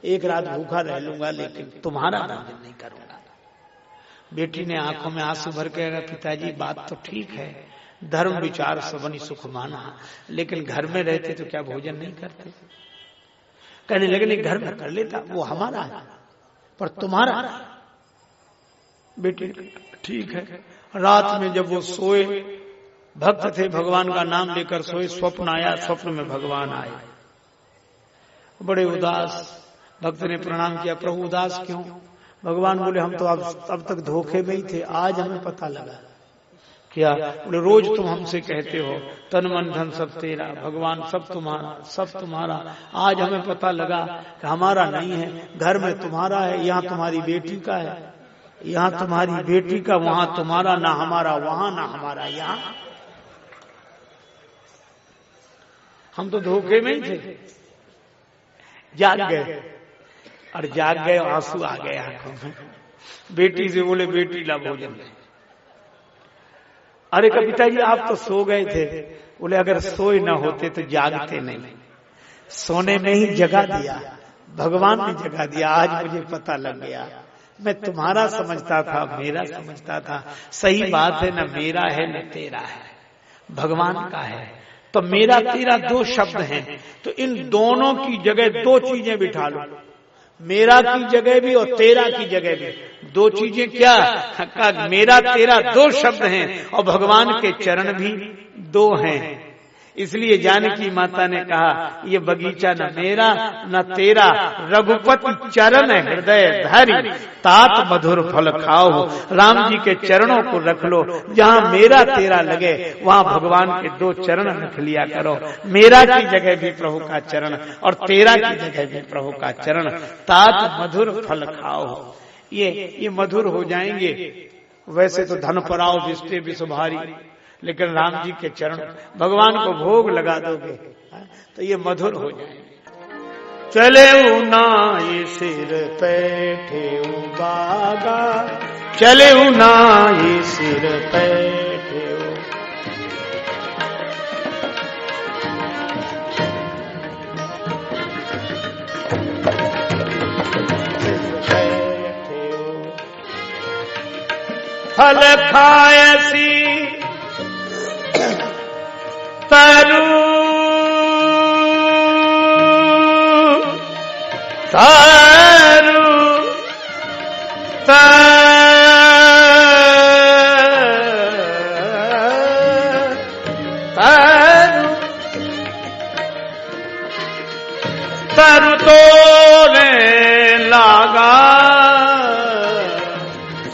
एक रात भूखा रह लूंगा लेकिन तुम्हारा भोजन नहीं करूंगा। बेटी ने आंखों में आंसू भर के कहा, पिताजी बात तो ठीक है, धर्म विचार सबनी सुख माना, लेकिन घर में रहते तो क्या भोजन नहीं करते? कहने लगे नहीं, घर में कर लेता, वो हमारा है पर तुम्हारा। बेटी ठीक है। रात में जब वो सोए, भक्त थे, भगवान का नाम लेकर सोए, स्वप्न आया, स्वप्न में भगवान आए, बड़े उदास। भक्त ने प्रणाम किया, प्रभु उदास क्यों? भगवान बोले हम तो अब तक धोखे में ही थे, आज हमें पता लगा। क्या? बोले रोज तुम हमसे कहते हो तन मन धन सब तेरा, भगवान सब तुम्हारा, सब तुम्हारा। आज हमें पता लगा कि हमारा नहीं है, घर में तुम्हारा है, यहाँ तुम्हारी बेटी का है, यहाँ तुम्हारी बेटी का, वहां तुम्हारा, ना हमारा वहां ना हमारा यहाँ। हम तो धोखे में ही थे। जाग गए, और जाग गए, आंसू आ गए आंखों में। बेटी से बोले बेटी ला भोजन ले। अरे पिताजी आप तो सो गए थे। बोले अगर सोए न होते तो जागते नहीं, सोने में ही जगा दिया, भगवान ने जगा दिया। आज मुझे पता लग गया, मैं तुम्हारा समझता था, मेरा समझता था। सही बात है, न मेरा है न तेरा है, भगवान का है। तो मेरा तेरा दो शब्द हैं, तो इन दोनों की जगह दो चीजें बिठा लो, मेरा की जगह भी और तेरा की जगह भी। दो चीजें क्या? मेरा तेरा दो शब्द हैं और भगवान के चरण भी दो हैं। इसलिए जानकी माता ने कहा ये बगीचा न मेरा न तेरा, रघुपति चरण हृदय धरि, तात मधुर फल खाओ। राम जी के चरणों को रख लो, जहाँ मेरा तेरा लगे वहाँ भगवान के दो चरण रख लिया करो। मेरा की जगह भी प्रभु का चरण और तेरा की जगह भी प्रभु का चरण, तात मधुर फल खाओ। ये मधुर हो जाएंगे। वैसे तो धन पराओ विष्टे विषभारी, लेकिन राम जी के चरण, भगवान को भोग लगा दोगे तो ये मधुर हो जाएंगे। चले उनाई सिर बैठे बागा, चले उनाई सिर बैठे। फल खायसी तरु तरु तरु तोड़ने लगा,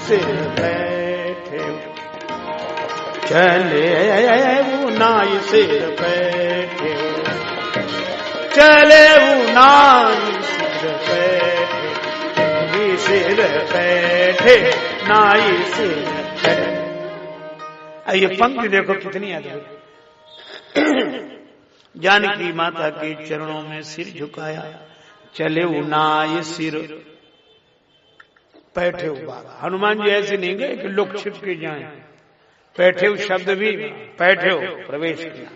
सिर बैठे चले उनाई सिर बैठे, चले उनाई सिर बैठे, सिर बैठे नाई सिर बैठे। ये पंक्ति देखो कितनी अद्भुत। जानकी माता के चरणों में सिर झुकाया, चले उनाई सिर बैठे उबारा। हनुमान जी ऐसे नहीं गए कि लोग छिप के जाएं, बैठे हुए शब्द भी बैठे हो प्रवेश किया।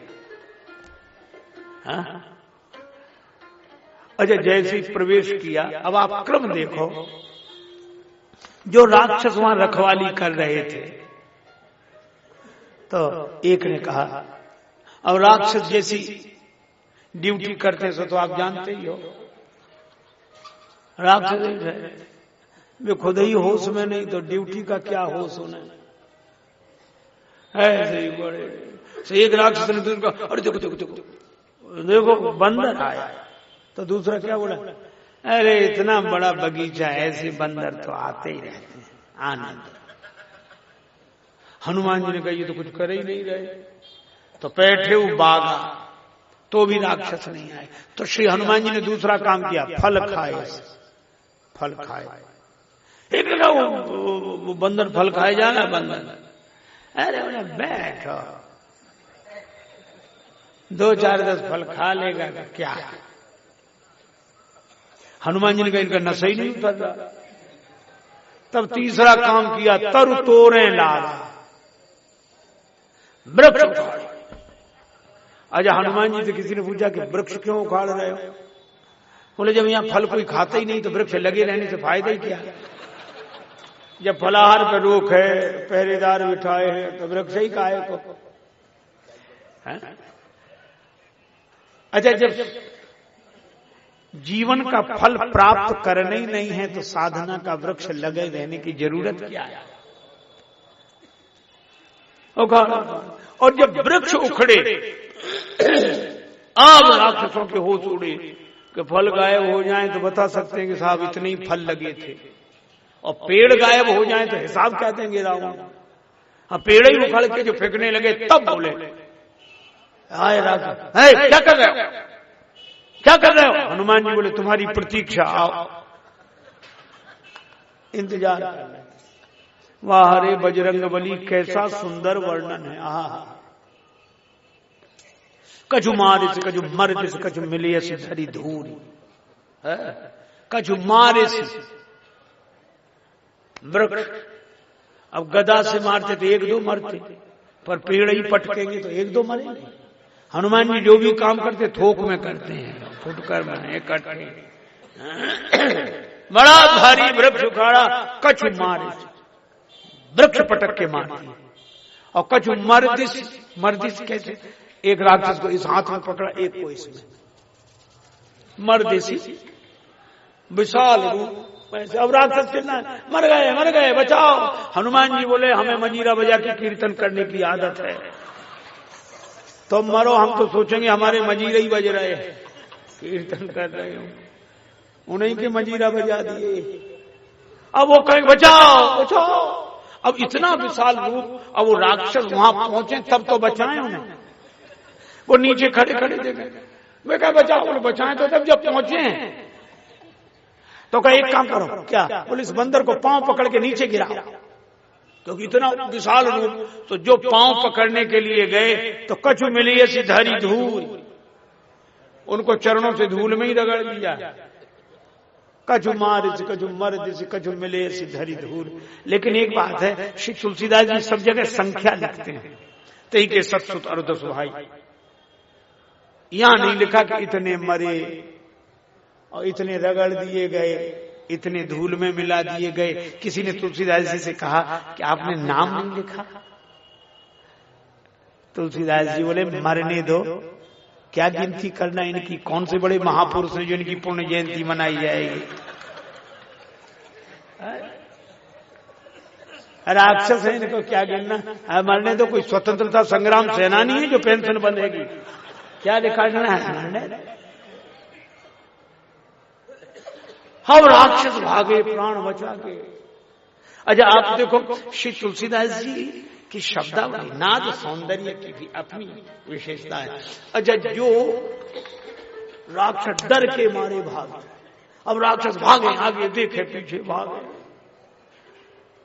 अच्छा जैसे प्रवेश किया, अब आप क्रम देखो, जो राक्षस वहां रखवाली कर रहे थे, तो एक ने कहा, अब राक्षस जैसी ड्यूटी करते सो तो आप जानते ही हो, राक्षस वे खुद ही होश में नहीं तो ड्यूटी का क्या होश होना है। ऐसे ही बड़े एक राक्षस ने दूसरा, अरे देखो देखो देखो देखो बंदर आया, तो दूसरा क्या बोला, अरे इतना बड़ा बगीचा, ऐसे बंदर तो आते ही रहते हैं, आनंद। हनुमान जी ने कहा ये तो कुछ कर ही नहीं रहे, तो बैठे वो बागा, तो भी राक्षस नहीं आए। तो श्री हनुमान जी ने दूसरा काम किया, फल खाए, फल खाए। एक वो बंदर फल खाए जाना, बंदर अरे उन्हें बैठो, 2-4-10 फल खा लेगा तो क्या है। हनुमान जी ने कहा इनका नशा ही नहीं उतर रहा। तब तीसरा काम किया, तरु तोड़े लागा, वृक्ष उखाड़े। अच्छा हनुमान जी से किसी ने पूछा कि वृक्ष क्यों उखाड़ रहे हो? बोले जब यहाँ फल कोई खाता ही नहीं तो वृक्ष लगे रहने से फायदा ही क्या? जब फलाहार पे रोक है, पहरेदार बिठाए हैं, तो वृक्ष ही काहे को? अच्छा, जब जीवन का फल प्राप्त करना ही नहीं है तो साधना का वृक्ष लगे रहने की जरूरत क्या है? और जब वृक्ष उखड़े, अब राक्षसों के होश उड़े कि फल गायब हो जाएं तो बता सकते हैं कि साहब इतने ही फल लगे थे, और पेड़ गायब हो जाएं तो हिसाब क्या देंगे रावण? हाँ, पेड़ ही उखड़ के जो फेंकने लगे तब बोले आए राक्षस, क्या कर रहे हो, क्या कर रहे हो? हनुमान जी बोले तुम्हारी प्रतीक्षा, आओ इंतजार कर रहे। वाह हरे बजरंग बली, कैसा सुंदर वर्णन है। आहा, कछु मारे से कछु मर से कछु मिले से धरी धूरी, कछु मारे से वृक्ष। अब गदा से मारते तो एक दो मरते, पर पेड़ ही पटकेंगे तो एक दो मरेंगे। हनुमान जी जो भी काम करते थोक में करते हैं, फुटकर बने कटे। बड़ा भारी वृक्ष उखाड़ा, कछु मारे से वृक्ष पटक के मारती है, और कछु मर्दिश, मर्दिश कैसे? एक राक्षस को इस हाथ में पकड़ा, एक को इसमें, मर्दिशी विशाल रूप। अब राक्षस चिल्ला मर गए बचाओ। हनुमान जी बोले हमें मजीरा बजा के कीर्तन करने की आदत है, तो मरो, हम तो सोचेंगे हमारे मजीरे ही बज रहे हैं, कीर्तन कर रहे हो, उन्हीं के मजीरा बजा दिए। अब वो कहेंगे बचाओ बचाओ। अब इतना विशाल रूप, अब वो राक्षस वहां पहुंचे तब तो बचाएं उन्हें। वो नीचे खड़े खड़े देखे, वे कहा बचाओ, बोले बचाएं तो तब जब पहुंचे हैं। तो कहा एक काम करो, क्या? बोले इस बंदर को पांव पकड़ के नीचे गिराओ, क्योंकि इतना विशाल रूप। तो जो पांव पकड़ने के लिए गए तो कछु मिली ऐसी धरी धूल, उनको चरणों से धूल में ही रगड़ दिया। कछु मार से कछु मर्द से कछु मिले ऐसी धरी धूल। लेकिन एक बात है, श्री तुलसीदास जी सब जगह संख्या लिखते हैं, तई के सतसुत अर्धस भाई। यहां नहीं लिखा कि इतने मरे और इतने रगड़ दिए गए, इतने धूल में मिला दिए गए। किसी ने तुलसीदास जी से कहा कि आपने नाम नहीं लिखा। तुलसीदास जी बोले मरने दो, क्या गिनती करना इनकी, कौन से बड़े महापुरुष हैं जो इनकी पुण्य जयंती मनाई जाएगी। राक्षस है, इनको क्या गिनना। मरने दो, कोई स्वतंत्रता संग्राम सेनानी है जो पेंशन बंधेगी, क्या लिखा है। हम राक्षस भागे प्राण बचा के। अच्छा आप देखो श्री तुलसीदास जी की शब्दावली, नाद सौंदर्य की भी अपनी विशेषता है। अच्छा जो राक्षस डर के मारे भागे, अब राक्षस भागे आगे देखे पीछे भागे,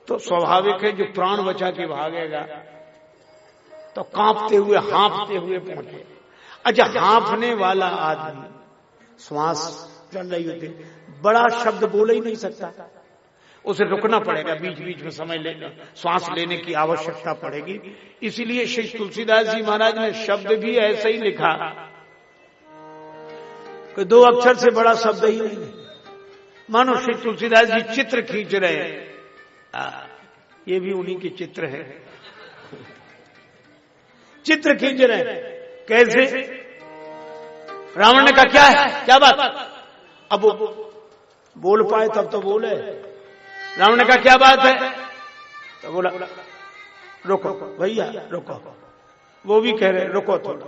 तो स्वाभाविक है जो प्राण बचा के भागेगा तो कांपते हुए हाँफते हुए पहुंचे। अच्छा हाँफने वाला आदमी श्वास चल रही होती, बड़ा शब्द बोल ही नहीं सकता, उसे रुकना पड़ेगा, बीच बीच में समय लेना, श्वास लेने की आवश्यकता पड़ेगी। इसलिए श्री तुलसीदास जी महाराज ने शब्द भी ऐसे ही लिखा कि दो अक्षर से बड़ा शब्द ही नहीं। मानो श्री तुलसीदास जी चित्र खींच रहे हैं, ये भी उन्हीं के चित्र है, चित्र खींच रहे हैं। कैसे? रावण ने कहा क्या है, क्या बात? अब बोल पाए तब तो बोले। रावण ने कहा क्या बात है? तो बोला रुको भैया रुको। वो भी कह रहे रुको थोड़ा,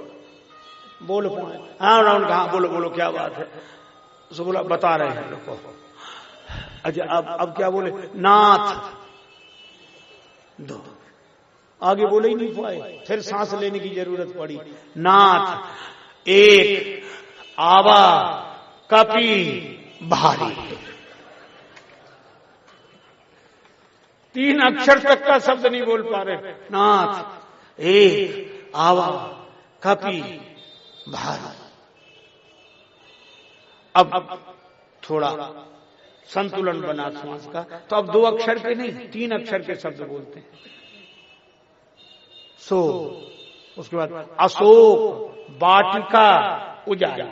बोल पाए। हाँ रावण कहा बोलो बोलो क्या बात है? उसको बोला बता रहे हैं रुको। अच्छा अब क्या बोले? नाथ दो, आगे बोले ही नहीं पाए, फिर सांस लेने की जरूरत पड़ी। नाथ एक, आवा कपी भारी, 3 अक्षर तक का शब्द नहीं बोल पा रहे। नाथ एक, आवा कपी भारी। अब थोड़ा संतुलन बना श्वास का, तो अब 2 अक्षर के नहीं 3 अक्षर के शब्द बोलते हैं। सो, उसके बाद अशोक वाटिका उजाला,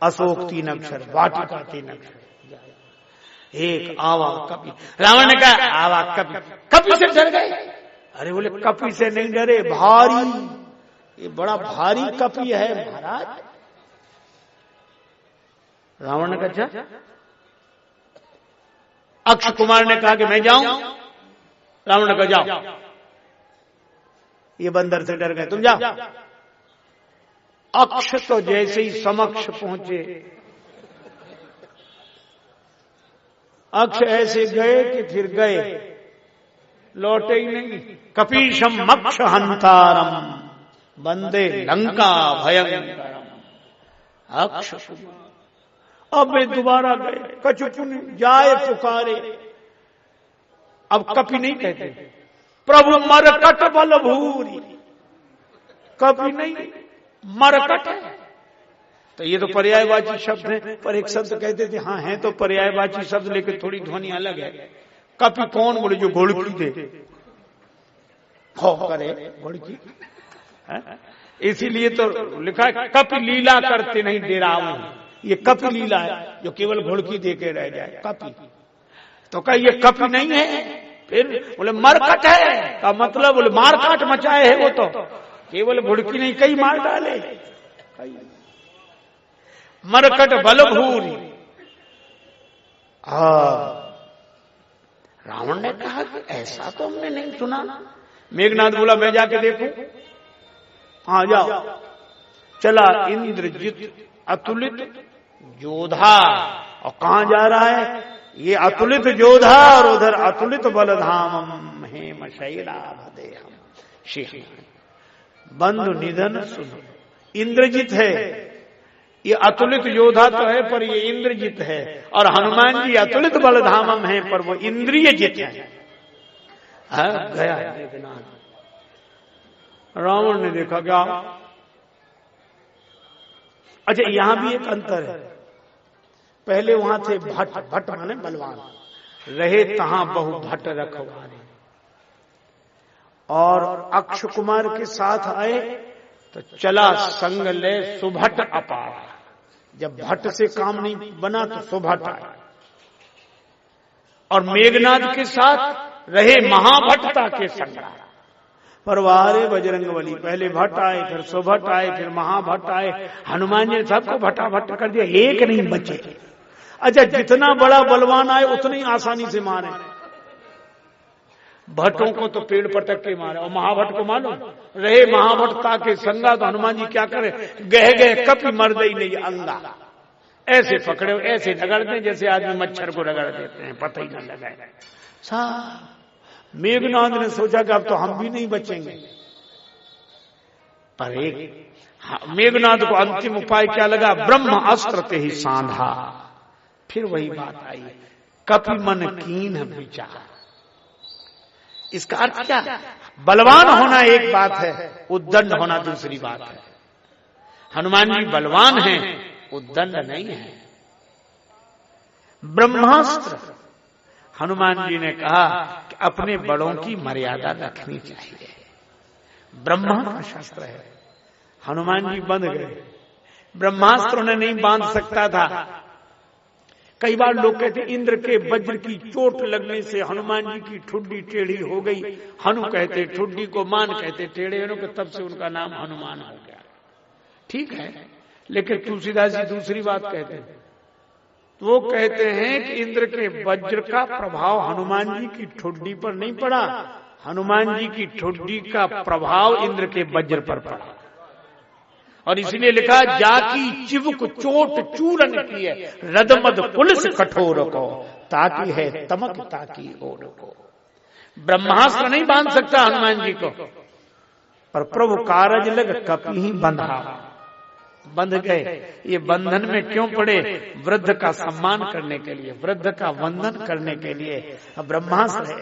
अशोक 3 अक्षर, वाटिका 3 अक्षर, एक आवा कपि। रावण ने कहा आवा कपि, कपि से डर गए? अरे बोले कपि से नहीं डरे, भारी, ये बड़ा भारी कपि है महाराज। रावण ने कहा अच्छा। अक्ष कुमार ने कहा कि मैं जाऊं? रावण ने कहा जाओ। ये बंदर से डर गए, तुम जाओ। अक्ष तो जैसे ही समक्ष पहुंचे, अक्ष ऐसे गए कि फिर गए, लौटे ही नहीं। कपीशम मक्ष हंतारम वंदे लंका भयंकरम। अक्ष अब वे दोबारा गए, कछुपुन जाए पुकारे। अब कपि नहीं कहते, प्रभु मरकट बल भूरी। कपि नहीं, मरकट है। तो ये तो पर्यायवाची शब्द है, पर एक शब्द कहते थे हाँ है तो पर्यायवाची शब्द, लेकिन थोड़ी ध्वनि अलग है। कपि कौन? बोले जो घोड़की दे, खौफ करे घोड़की। इसीलिए तो लिखा है कपि लीला करते नहीं डेराओ। ये कपि लीला है जो केवल घोड़की दे के रह जाए, कपि। तो कहा ये कपि नहीं है। फिर बोले मरकट है, का मतलब बोले मार काट मचाए है वो, तो केवल घुड़की नहीं कई मार डाले। मरकट बलभूरी। रावण ने कहा कि ऐसा तो हमने नहीं सुना। मेघनाथ बोला मैं जाके देखूं। हाँ जाओ। चला इंद्रजित अतुलित योधा। और कहां जा रहा है? ये अतुलित योधा और उधर अतुलित बलधाम हेम शैलाभदेहम शिव। बंधु निधन सुन। इंद्रजित है, ये अतुलित योधा तो है पर ये इंद्रजित है, और हनुमान जी अतुलित बलधामम है पर वो इंद्रिय जित है। गया रावण ने देखा क्या? अच्छा यहां भी एक अंतर है। पहले वहां थे भट्ट, भट्ट माने बलवान, रहे तहां बहु भट्ट रखवारे। और अक्ष कुमार के साथ आए तो चला संग ले सुभट अपार। जब भट्ट से काम नहीं बना तो सुभट आए। और मेघनाथ के साथ रहे महाभट्टता के संग्राम। परवारे बजरंगबली, पहले भट्ट आए, फिर सुभट आए, फिर महाभट्ट आए। हनुमान जी ने सबको भट्टाभट्ट कर दिया, एक नहीं बचे। अच्छा जितना बड़ा बलवान आए उतनी आसानी से मारे। भट्टों को तो पेड़ पटक के मारे, और महाभट्ट को मालूम रहे महाभट्टता के संगा। तो हनुमान जी क्या करे? गह गह कपि मर्द ही नहीं अंगा। ऐसे पकड़े, ऐसे रगड़ते जैसे आदमी मच्छर को रगड़ देते हैं, पता ही न लगा। मेघनाथ ने सोचा कि अब तो हम भी नहीं बचेंगे। पर एक मेघनाथ को अंतिम उपाय क्या लगा? ब्रह्म अस्त्र ते ही सांधा। फिर वही बात आई, कपि मन कीन विचार। इसका अर्थ क्या? बलवान होना एक बात है, उद्दंड होना दूसरी बात है। हनुमान जी बलवान हैं, उद्दंड नहीं है। ब्रह्मास्त्र, हनुमान जी ने कहा कि अपने बड़ों की मर्यादा रखनी चाहिए। ब्रह्मा का शस्त्र है, हनुमान जी बंध गए। ब्रह्मास्त्र उन्हें नहीं बांध सकता था। कई बार लोग कहते इंद्र के वज्र की चोट लगने से हनुमान जी की ठुड्डी टेढ़ी हो गई। हनु कहते ठुड्डी को, मान कहते टेढ़े होने को, तब से उनका नाम हनुमान हो गया। ठीक है, लेकिन तुलसीदास जी दूसरी बात कहते हैं। वो कहते हैं कि इंद्र के वज्र का प्रभाव हनुमान जी की ठुड्डी पर नहीं पड़ा, हनुमान जी की ठुड्डी का प्रभाव इंद्र के वज्र पर पड़ा। और इसलिए लिखा जाकी चिबुक चोट चूरन की है, रदमद पुलिस कठोर को, ताकि है तमक ताकि ओर को। ब्रह्मास्त्र नहीं बांध सकता हनुमान जी को, पर प्रभु कारज लग कपि ही बंधा। बंध गए। ये बंधन में क्यों पड़े? वृद्ध का सम्मान करने के लिए, वृद्ध का वंदन करने के लिए। अब ब्रह्मास्त्र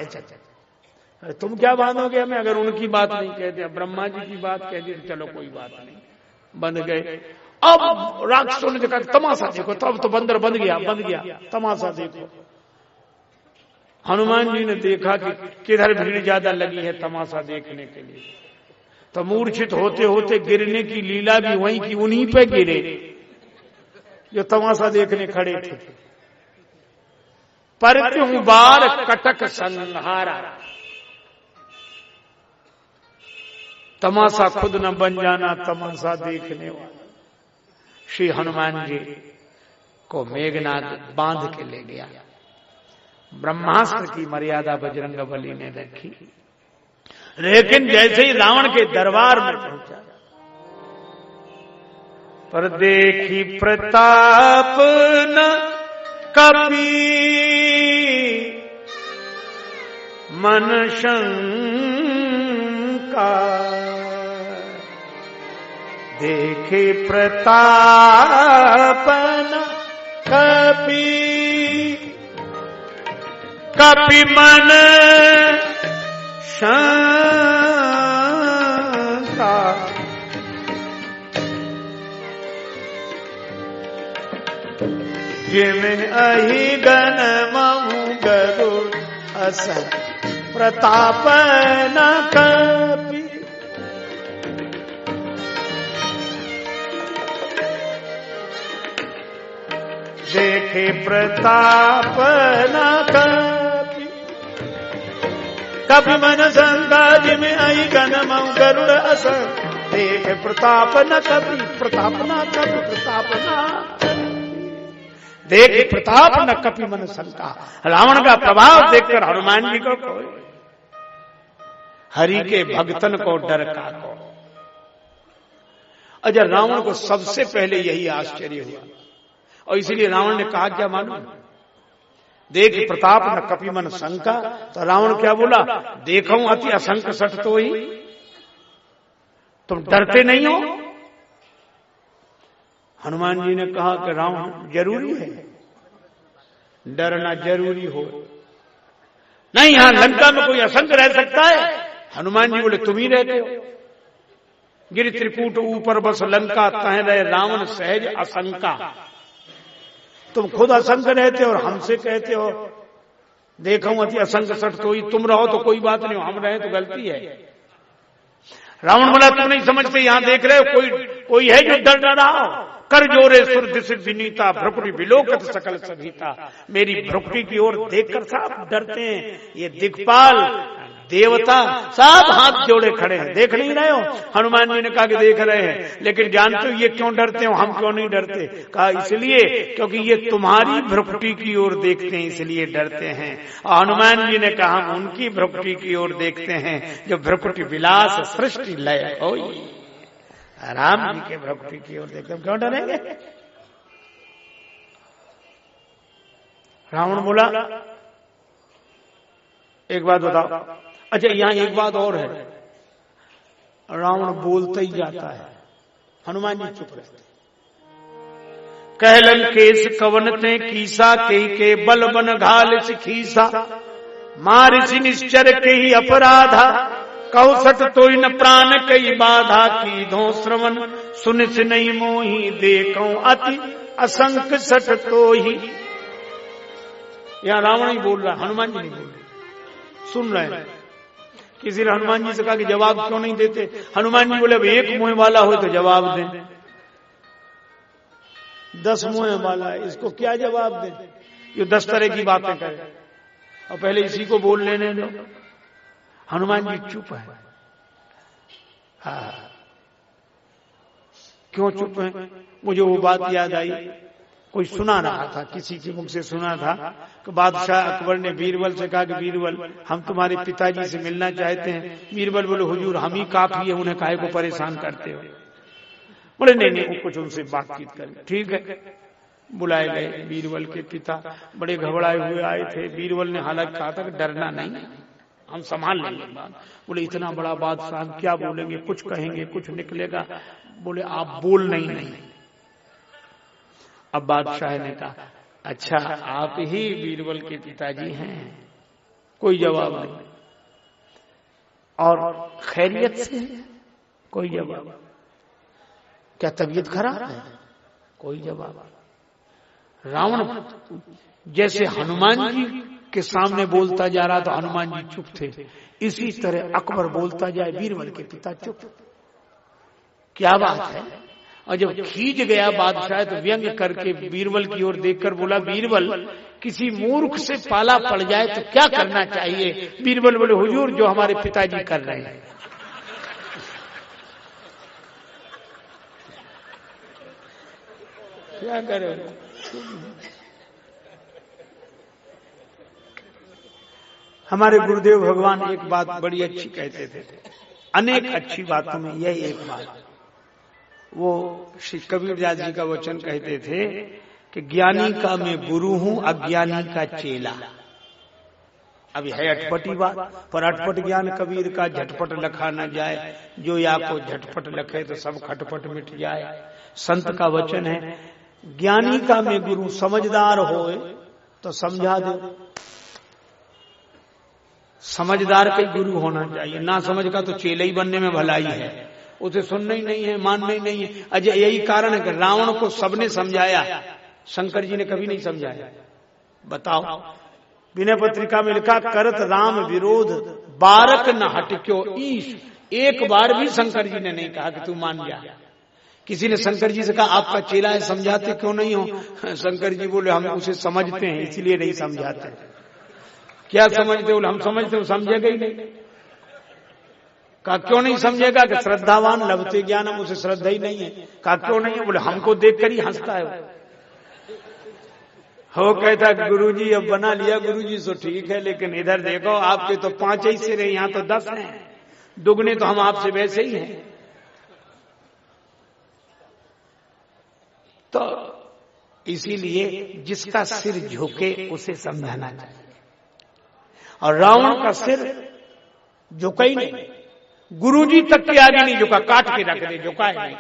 है। तुम क्या बांधोगे हमें? अगर उनकी बात नहीं कहते, ब्रह्मा जी की बात कह दी, चलो कोई बात नहीं, बंध गए। अब राक्षसों ने देखा तमाशा देखो, तब तो बंदर बंध गया, तमाशा देखो। हनुमान जी ने देखा कि किधर भीड़ ज्यादा लगी है तमाशा देखने के लिए, तो मूर्छित होते होते गिरने की लीला भी वहीं की उन्हीं पे गिरे। जो तमाशा देखने खड़े थे। पर त्यों बार कटक संहारा, तमाशा खुद न बन जाना, तमाशा देखने वाला। श्री हनुमान जी को मेघनाद बांध के ले गया। ब्रह्मास्त्र की मर्यादा बजरंगबली ने रखी, लेकिन जैसे ही रावण के दरबार में पहुंचा, पर देखी प्रताप न कपि मन शंका, देखे प्रताप न कपि कपि मन शंका, जिमें अहि गण मऊ गरुड़ असन प्रताप न कपि, देखे प्रताप न कपि कपि मन शंका, जिमें अहि गण मऊ गरुड़ असन, देखे प्रताप न कपि प्रताप न कपि प्रताप न देख प्रताप न कपि मन शंका। रावण का प्रभाव देखकर हनुमान जी को कोई हरि के भक्तन को डर का को। अजय रावण को सबसे पहले यही आश्चर्य हुआ, और इसलिए रावण ने कहा क्या मालूम, देख प्रताप न कपि मन शंका। तो रावण क्या बोला, देखूं अति असंक सठ तो ही, तुम डरते नहीं हो। हनुमान जी ने कहा कि रावण जरूरी है, डरना जरूरी हो नहीं, यहां लंका में कोई असंक रह सकता है। हनुमान जी बोले तुम ही रहते हो, गिरि त्रिकूट ऊपर बस लंका, तह रहे रावण सहज असंका। तुम खुद असंक रहते हो और हमसे कहते हो देखो अति असंक सठ तो ही, तुम रहो तो कोई बात नहीं, हम रहे तो गलती है। रावण बोला तुम नहीं समझते, यहां देख रहे हो कोई है जो डर न रहा हो। कर जोरे सुर दिस विनीता, भ्रुकुटी विलोकत सकल सभीता। मेरी भ्रुकुटी की ओर देखकर सब डरते हैं, ये दिक्पाल देवता सब हाथ जोड़े खड़े हैं। देख नहीं रहे हो? हनुमान जी ने कहा कि देख रहे हैं, लेकिन जानते हो ये क्यों डरते हो, हम क्यों नहीं डरते? कहा इसलिए क्योंकि ये तुम्हारी भ्रुकुटी की ओर देखते हैं इसलिए डरते हैं। और हनुमान जी ने कहा हम उनकी भ्रुकुटी की ओर देखते हैं जो भ्रुकुटी विलास सृष्टि लय हो। राम जी के भ्रुकुटी की ओर देखते हम क्यों डरेंगे? रावण बोला एक बात बताओ। अच्छा यहां एक बात और है, रावण बोलता ही जाता है, हनुमान जी चुप रहते। कहलन केस कवनते कीसा, के बल बन घाल खीसा, मारिसी निश्चर के ही अपराधा, कौसट तो न प्राण कई बाधा, की धो श्रवण सुन से नहीं मोही, देखो अति असंक सठ तो ही। यहां रावण ही बोल रहा, हनुमान जी नहीं बोल रहे, सुन रहे हैं। किसी ने हनुमान जी से कहा कि जवाब क्यों नहीं देते? हनुमान जी बोले अब एक मुंह वाला हो तो जवाब दें, 10 मुंह वाला है, इसको क्या जवाब दें? ये 10 तरह की बातें करे और पहले इसी को बोल लेने दो। हनुमान जी चुप है। क्यों चुप है? मुझे वो बात याद आई, कोई सुना रहा था, किसी के मुख से सुना था कि बादशाह अकबर ने बीरबल से कहा कि बीरबल हम तुम्हारे पिताजी से मिलना चाहते हैं। बीरबल बोले हुजूर हम ही काफी है, उन्हें काहे को परेशान करते हो? बोले नहीं वो कुछ उनसे बातचीत करें। ठीक है, बुलाए गए। बीरबल के पिता बड़े घबराए हुए आए थे। बीरबल ने हालांकि कहा था कि डरना नहीं, हम संभाल लेंगे बात। बोले इतना बड़ा बादशाह क्या बोलेंगे, कुछ कहेंगे कुछ निकलेगा। बोले आप बोल नहीं। अब बादशाह ने कहा अच्छा आप ही बीरबल के पिताजी हैं? कोई जवाब नहीं। और खैरियत से? कोई जवाब। क्या तबीयत खराब है? कोई जवाब। रावण जैसे हनुमान जी के सामने बोलता जा रहा था, हनुमान जी चुप थे। इसी तरह अकबर बोलता जाए, बीरबल के पिता चुप। क्या बात है? और जब खींच गया बादशाह तो व्यंग करके बीरबल की ओर देखकर बोला, बीरबल किसी मूर्ख से पाला पड़ जाए तो क्या करना चाहिए? बीरबल बोले, हुजूर जो हमारे पिताजी कर रहे हैं। क्या करें? हमारे गुरुदेव भगवान एक बात बड़ी अच्छी कहते थे, अनेक अच्छी बातों में यही एक बात। वो श्री कबीरदास जी का वचन कहते थे कि ज्ञानी का मैं गुरु हूं, अज्ञानी का चेला। अभी है अटपटी बात, पर अटपट ज्ञान कबीर का झटपट लखा न जाए, जो या को झटपट लखे तो सब खटपट मिट जाए। संत का वचन है, ज्ञानी का मैं गुरु, समझदार होए तो समझा दो। समझदार का गुरु होना चाहिए, ना समझ का तो चेले ही बनने में भलाई है, उसे सुनना ही नहीं है, मानना ही नहीं है। अजय यही कारण है कि रावण को सबने समझाया, शंकर जी ने कभी नहीं समझाया। बताओ, विनय पत्रिका में लिखा, करत राम विरोध बारक न हटक्यो ईश। एक बार भी शंकर जी ने नहीं कहा कि तू मान जा। किसी ने शंकर जी से कहा, आपका चेला है, समझाते क्यों नहीं हो? शंकर जी बोले, हम उसे समझते हैं इसलिए नहीं समझाते। क्या समझते हो? हम समझते हो, समझेगा ही नहीं। कहा क्यों नहीं समझेगा? कि श्रद्धावान लभते ज्ञान, हम उसे श्रद्धा ही नहीं है। कहा क्यों नहीं है? बोले हमको देखकर ही हंसता है हो। कहता गुरुजी अब बना लिया, गुरुजी तो ठीक है, लेकिन इधर देखो आपके तो 5 ही सिर हैं, यहां तो 10 हैं, दुगने तो हम आपसे वैसे ही हैं। तो इसीलिए जिसका सिर झुके उसे समझाना चाहिए। और रावण का सिर झुका ही नहीं, गुरुजी तक के आगे नहीं झुका, काट के रख दे, झुका है नहीं।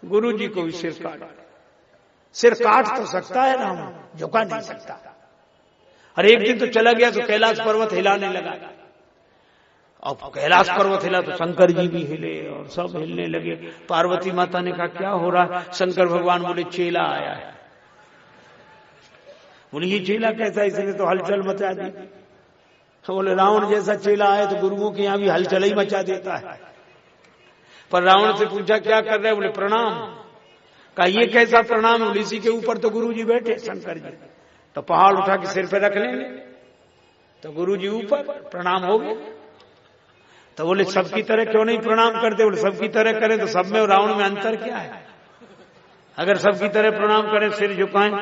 गुरुजी को भी सिर काट तो सकता है रावण, झुका नहीं सकता। और एक दिन तो चला गया तो कैलाश पर्वत हिलाने लगा, और कैलाश पर्वत हिला तो शंकर जी भी हिले और सब हिलने लगे। पार्वती माता ने कहा क्या हो रहा? शंकर भगवान बोले, चेला आया है। बोले ये चेला कैसा? इसने तो हलचल मचा दी। तो बोले रावण जैसा चेला आए तो गुरुओं के यहां भी हलचल ही मचा देता है। पर रावण से पूछा क्या कर रहे? बोले प्रणाम। कहा ये कैसा प्रणाम? बोले इसी के ऊपर तो गुरु जी बैठे शंकर जी, तो पहाड़ उठा के सिर पे रख लेंगे। तो गुरु जी ऊपर, प्रणाम हो गए। तो बोले सबकी तरह क्यों नहीं प्रणाम करते? बोले सबकी तरह करें तो सब में और रावण में अंतर क्या है? अगर सबकी तरह प्रणाम करें, सिर झुकाएं,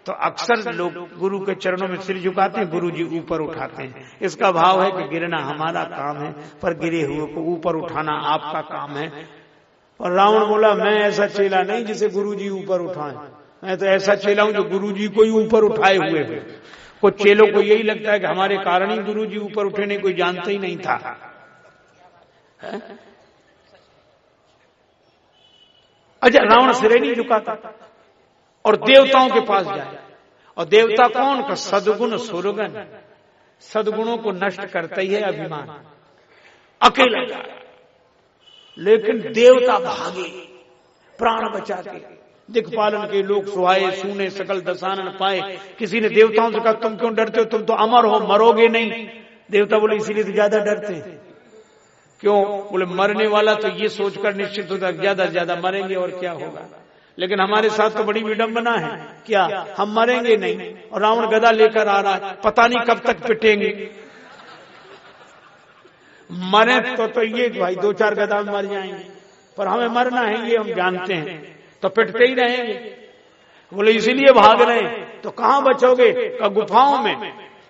तो अक्सर लोग गुरु के चरणों में सिर झुकाते हैं, गुरु जी ऊपर उठाते हैं। इसका भाव है कि गिरना हमारा काम है, पर गिरे हुए को ऊपर उठाना आपका काम है। और रावण बोला मैं ऐसा चेला नहीं जिसे गुरु जी ऊपर उठाएं, मैं तो ऐसा चेला हूं जो गुरु जी को ही ऊपर उठाए हुए है। कुछ चेलों को यही लगता है कि हमारे कारण ही गुरु जी ऊपर उठे, नहीं कोई जानता ही नहीं था। अच्छा, रावण सिरे नहीं झुकाता और देवताओं के पास जाए। और देवता कौन? का सदगुण सुरगन, सदगुणों को नष्ट करता ही है अभिमान, अकेला जाए। लेकिन देवता भागे प्राण बचा के, दिक्पालन के लोग सुहाए सुने सकल दशानन पाए। किसी ने देवताओं से कहा तुम क्यों डरते हो? तुम तो अमर हो, मरोगे नहीं। देवता बोले इसीलिए तो ज्यादा डरते हैं। क्यों? बोले मरने वाला तो ये सोचकर निश्चित होता है ज्यादा से ज्यादा मरेंगे और क्या होगा। लेकिन हमारे साथ तो बड़ी विडंबना है, क्या हम मरेंगे नहीं और रावण गदा लेकर आ रहा है, पता नहीं कब तक पिटेंगे। मरे तो ये भाई 2-4 गदा में मर जाएंगे, पर हमें मरना है ये हम जानते हैं, तो पिटते ही रहेंगे। बोले इसीलिए भाग रहे हैं। तो कहां बचोगे? का गुफाओं में।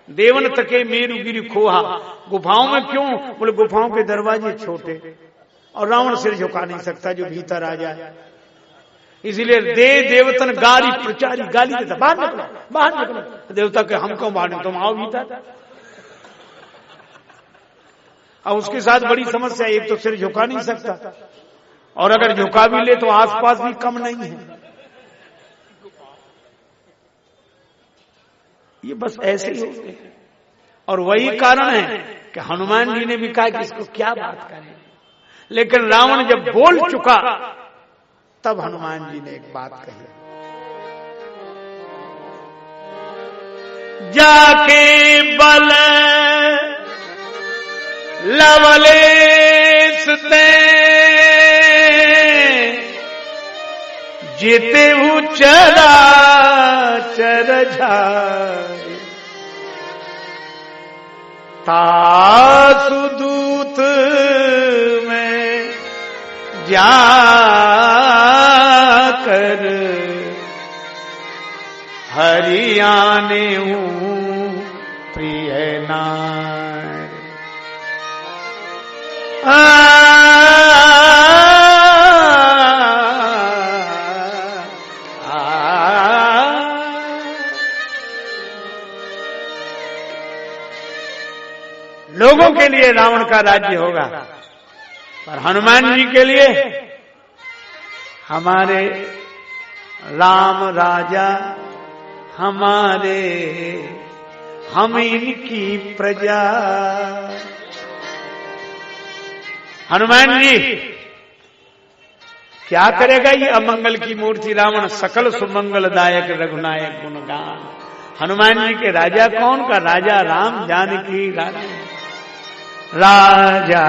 देवन तके मेरु गिरि खोहा। गुफाओं में क्यों? बोले गुफाओं के दरवाजे छोटे और रावण सिर झुका नहीं सकता जो भीतर आ जाए। इसीलिए देवतन गारी प्रचारी, गाली देता बाहर निकलो, बाहर निकलो। देवता के हम क्यों बाहर, तुम आओ भीतर। अब उसके साथ बड़ी समस्या, एक तो सिर झुका नहीं सकता और अगर झुका भी ले तो आसपास भी कम नहीं है। ये बस ऐसे ही होते हैं। और वही कारण है कि हनुमान जी ने भी कहा कि इसको क्या बात करें, लेकिन रावण जब बोल चुका तब हनुमान जी ने एक बात कही, जाके बल लवलेश ते जेते चरा चर झारे तासु दूत में जाकर हरियाने हूँ प्रिय नार। लोगों के लिए रावण का राज्य होगा, पर हनुमान जी के लिए हमारे राम राजा, हमारे हम इनकी प्रजा। हनुमान जी क्या करेगा ये अमंगल की मूर्ति रावण, सकल सुमंगलदायक रघुनायक गुणगान। हनुमान जी के राजा कौन का? राजा राम, जानकी राजा। राजा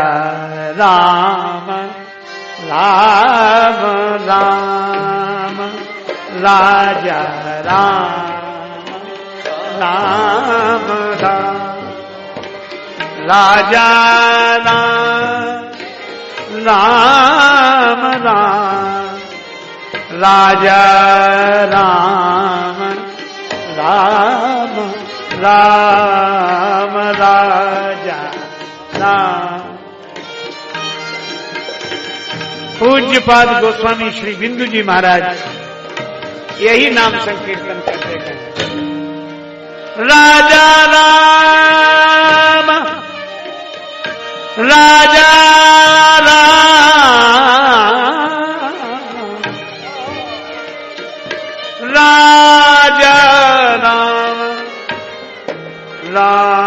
राम राम राम, राजा राम राम राम, राजा राम राम, राजा राम राम राम, राजा राम। पूज्यपाद गोस्वामी श्री बिंदु जी महाराज यही नाम संकीर्तन करते हैं। राजा राम, राजा राम, राजा राम राम,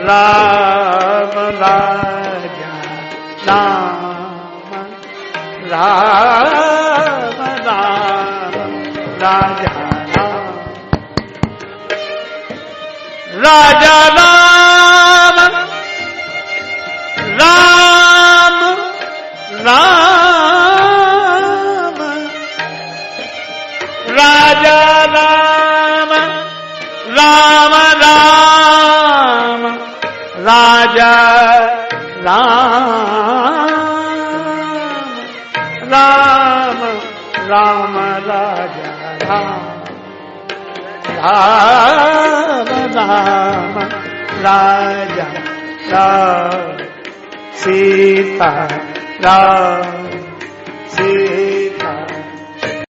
राम राजा राम, राम राम, राजा राम, राजा राम राम राम, राजा राम राम राम, राजा राम राम राम, राजा राम राम राम, राजा राम, सीता राम, सीता